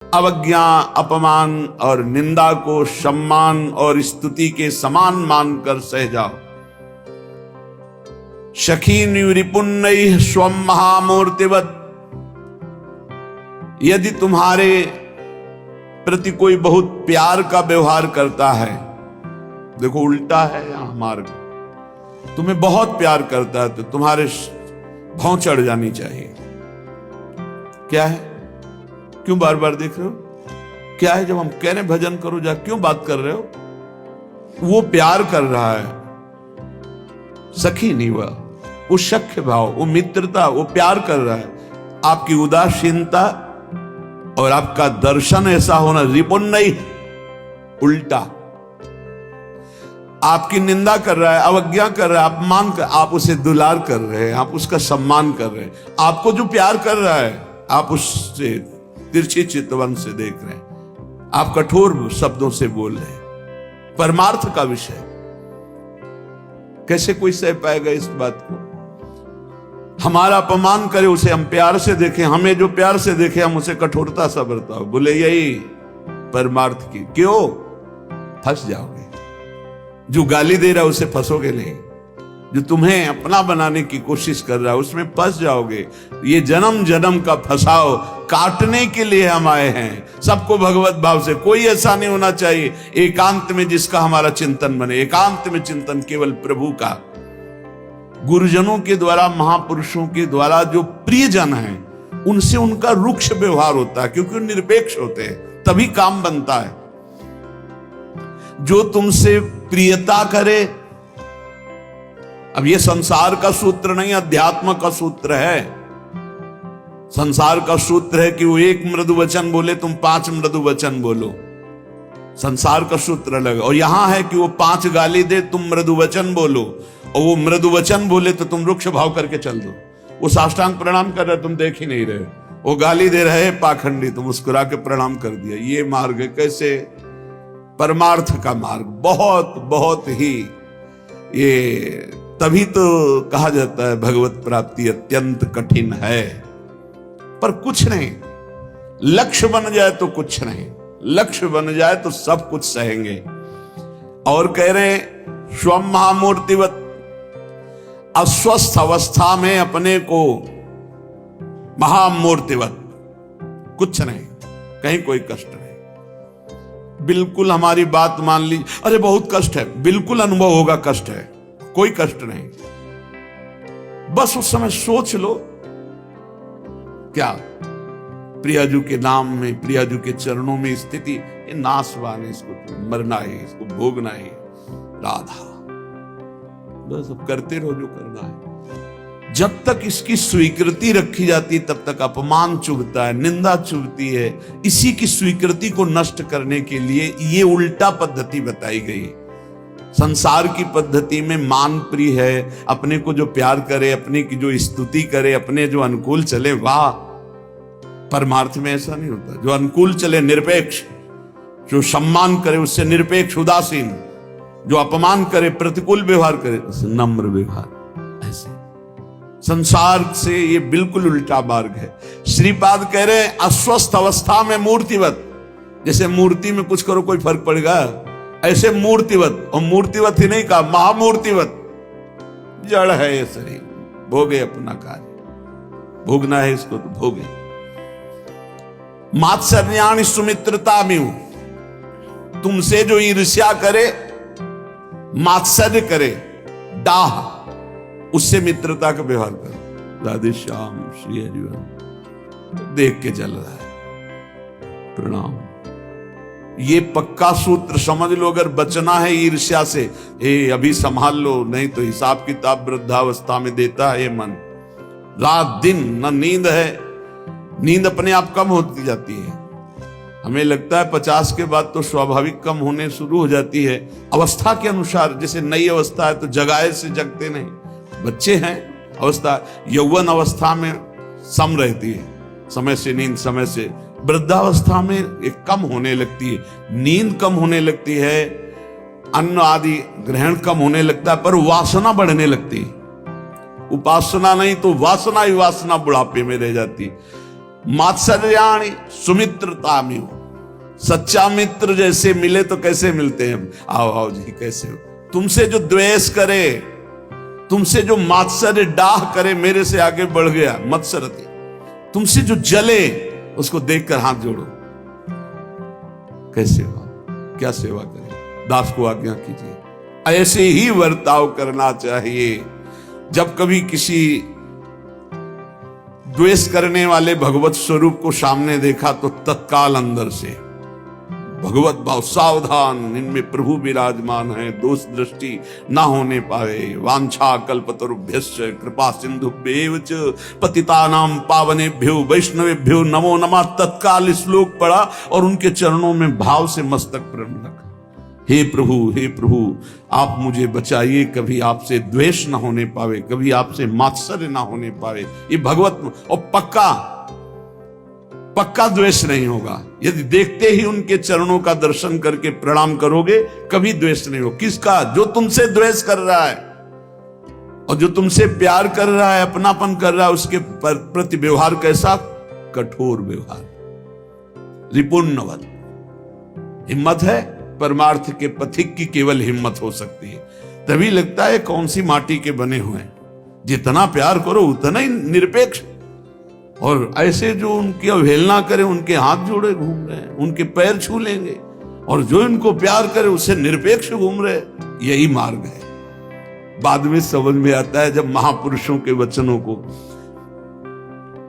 अवज्ञा, अपमान और निंदा को सम्मान और स्तुति के समान मानकर सह जाओ। शखीन रिपुन्नैः स्वं महामूर्तिवत्। यदि तुम्हारे प्रति कोई बहुत प्यार का व्यवहार करता है, देखो उल्टा है यहां मार्ग, तुम्हें बहुत प्यार करता है तो तुम्हारे भौं चढ़ जानी चाहिए। क्या है? क्यों बार बार देख रहे हो? क्या है? जब हम कह रहे भजन करो जा, क्यों बात कर रहे हो? वो प्यार कर रहा है, सखी नहीं, वो सख्य भाव, वो मित्रता, वो प्यार कर रहा है। आपकी उदासीनता और आपका दर्शन ऐसा होना, रिपुन नहीं, उल्टा। आपकी निंदा कर रहा है, अवज्ञा कर रहा है, अपमान कर, आप उसे दुलार कर रहे हैं, आप उसका सम्मान कर रहे हैं। आपको जो प्यार कर रहा है, आप उससे तिरछी चितवन से देख रहे हैं, आप कठोर शब्दों से बोल रहे हैं। परमार्थ का विषय कैसे कोई सह पाएगा इस बात को? हमारा अपमान करे उसे हम प्यार से देखें, हमें जो प्यार से देखे हम उसे कठोरता सा बरताओ, बोले यही परमार्थ की। क्यों? फंस जाओगे। जो गाली दे रहा है उसे फंसोगे नहीं, जो तुम्हें अपना बनाने की कोशिश कर रहा है उसमें फंस जाओगे। ये जन्म जन्म का फंसाओ काटने के लिए हम आए हैं, सबको भगवत भाव से। कोई ऐसा नहीं होना चाहिए एकांत में जिसका हमारा चिंतन बने। एकांत में चिंतन केवल प्रभु का, गुरुजनों के द्वारा, महापुरुषों के द्वारा जो प्रियजन हैं उनसे उनका रुक्ष व्यवहार होता है, क्योंकि वो निरपेक्ष होते हैं, तभी काम बनता है। जो तुमसे प्रियता करे, अब ये संसार का सूत्र नहीं, अध्यात्म का सूत्र है। संसार का सूत्र है कि वो एक मृदु वचन बोले, तुम 5 मृदु वचन बोलो, संसार का सूत्र अलग। और यहां है कि वो 5 गाली दे, तुम मृदु वचन बोलो, और वो मृदु वचन बोले तो तुम रुक्ष भाव करके चल दो। वो साष्टांग प्रणाम कर रहे, तुम देख ही नहीं रहे, वो गाली दे रहे पाखंडी, तुम मुस्कुरा के प्रणाम कर दिया। ये मार्ग है कैसे? परमार्थ का मार्ग। बहुत बहुत ही, ये तभी तो कहा जाता है भगवत प्राप्ति अत्यंत कठिन है। पर कुछ नहीं, लक्ष्य बन जाए तो कुछ नहीं, लक्ष्य बन जाए तो सब कुछ सहेंगे। और कह रहे स्वम महामूर्तिवत, अस्वस्थ अवस्था में अपने को महामूर्तिवत, कुछ नहीं, कहीं कोई कष्ट नहीं। बिल्कुल हमारी बात मान ली, अरे बहुत कष्ट है, बिल्कुल अनुभव होगा कष्ट है, कोई कष्ट नहीं। बस उस समय सोच लो, क्या प्रियाजू के नाम में, प्रियाजू के चरणों में स्थिति, ये नाशवान है, इसको मरना है, इसको भोगना है, राधा। बस अब करते रहो जो करना है। जब तक इसकी स्वीकृति रखी जाती है तब तक अपमान चुभता है, निंदा चुभती है। इसी की स्वीकृति को नष्ट करने के लिए ये उल्टा पद्धति बताई गई है। संसार की पद्धति में मान प्रिय है, अपने को जो प्यार करे, अपने की जो स्तुति करे, अपने जो अनुकूल चले, वाह। परमार्थ में ऐसा नहीं होता। जो अनुकूल चले निरपेक्ष, जो सम्मान करे उससे निरपेक्ष उदासीन, जो अपमान करे प्रतिकूल व्यवहार करे उससे नम्र व्यवहार। ऐसे संसार से ये बिल्कुल उल्टा मार्ग है। श्रीपाद कह रहे हैं अस्वस्थ अवस्था में मूर्तिवत, जैसे मूर्ति में कुछ करो कोई फर्क पड़ेगा, ऐसे मूर्तिवत। और मूर्तिवत ही नहीं कहा, महामूर्तिवत। जड़ है ये शरीर, भोगे अपना कार्य, भोगना है इसको तो भोगे। मात्सर्याणि सुमित्रता में, तुमसे जो ईर्ष्या करे, मात्सर्य करे, डाह, उससे मित्रता का व्यवहार करो। राधे श्याम श्री हरिवंश देख के चल रहा है, प्रणाम। ये पक्का सूत्र समझ लो, अगर बचना है ईर्ष्या से, अभी संभाल लो, नहीं तो हिसाब किताब वृद्धावस्था में देता है ये मन। रात दिन न नींद है, नींद अपने आप कम होती जाती है। हमें लगता है 50 के बाद तो स्वाभाविक कम होने शुरू हो जाती है, अवस्था के अनुसार। जैसे नई अवस्था है तो जगाए से जगते नहीं, बच्चे हैं, अवस्था यौवन अवस्था में सम रहती है, समय से नींद, समय से। वृद्धावस्था में एक कम होने लगती है, नींद कम होने लगती है, अन्न आदि ग्रहण कम होने लगता है, पर वासना बढ़ने लगती है। उपासना नहीं तो वासना ही वासना बुढ़ापे में रह जाती। मात्सर्याणि सुमित्रतामिव। सच्चा मित्र जैसे मिले तो कैसे मिलते हैं? आओ आओ जी, कैसे हो? तुमसे जो द्वेष करे, तुमसे जो मात्सर्य डाह करे, मेरे से आगे बढ़ गया मत्सरते, तुमसे जो जले उसको देखकर हाथ जोड़ो। कैसे हो? क्या सेवा करें? दास को आज्ञा कीजिए। ऐसे ही वर्ताव करना चाहिए। जब कभी किसी द्वेष करने वाले भगवत स्वरूप को सामने देखा तो तत्काल अंदर से भगवत भाव, सावधान, इनमें प्रभु विराजमान है, दोष दृष्टि ना होने पावे। वांछा कल्पतरुभ्यश्च कृपा सिंधुभ्येव च पतितानां पावनेभ्यो वैष्णवेभ्यो नमो नमः। तत्काल श्लोक पढ़ा और उनके चरणों में भाव से मस्तक प्रणत रखा। हे प्रभु, आप मुझे बचाइए, कभी आपसे द्वेष ना होने पावे, कभी आपसे मात्सर्य ना होने पावे। ये भगवत, और पक्का द्वेष नहीं होगा। यदि देखते ही उनके चरणों का दर्शन करके प्रणाम करोगे, कभी द्वेष नहीं हो। किसका? जो तुमसे द्वेष कर रहा है, और जो तुमसे प्यार कर रहा है, अपनापन कर रहा है, उसके प्रति व्यवहार कैसा? कठोर व्यवहार, रिपुण्यवत। हिम्मत है, परमार्थ के पथिक की केवल हिम्मत हो सकती है। तभी लगता है कौन सी माटी के बने हुए हैं। जितना प्यार करो उतना ही निरपेक्ष, और ऐसे जो उनकी अवहेलना करे, उनके हाथ जोड़े घूम रहे हैं, उनके पैर छू लेंगे, और जो इनको प्यार करे उससे निरपेक्ष घूम रहे, यही मार्ग है। बाद में समझ में आता है जब महापुरुषों के वचनों को।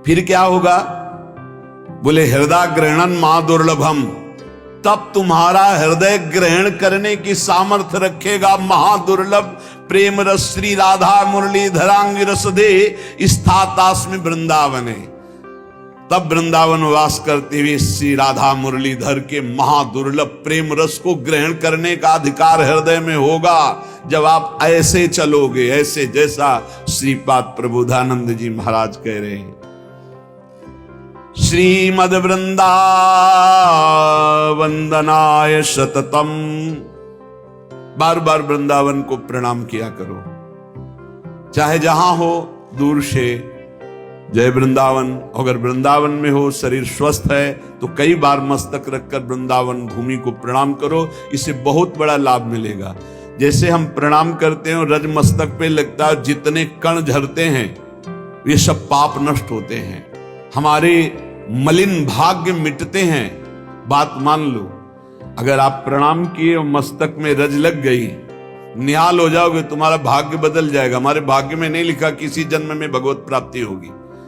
फिर क्या होगा? बोले हृदय ग्रहणन महा दुर्लभम। तब तुम्हारा हृदय ग्रहण करने की सामर्थ्य रखेगा महादुर्लभ प्रेम रस श्री राधा मुरलीधरांग रस दे स्थातास्मि वृंदावने। तब वृंदावन वास करते हुए श्री राधा मुरलीधर के महादुर्लभ प्रेम रस को ग्रहण करने का अधिकार हृदय में होगा, जब आप ऐसे चलोगे, ऐसे जैसा श्रीपाद प्रबोधानंद जी महाराज कह रहे हैं। श्रीमद वृंदावंदनाय सततम। बार बार वृंदावन को प्रणाम किया करो, चाहे जहां हो, दूर से। जय वृंदावन। अगर वृंदावन में हो, शरीर स्वस्थ है, तो कई बार मस्तक रखकर वृंदावन भूमि को प्रणाम करो। इससे बहुत बड़ा लाभ मिलेगा। जैसे हम प्रणाम करते हैं, रज मस्तक पे लगता है, जितने कण झरते हैं ये सब पाप नष्ट होते हैं, हमारे मलिन भाग्य मिटते हैं। बात मान लो, अगर आप प्रणाम किए और मस्तक में रज लग गई, निहाल हो जाओगे, तुम्हारा भाग्य बदल जाएगा। हमारे भाग्य में नहीं लिखा किसी जन्म में भगवत प्राप्ति होगी।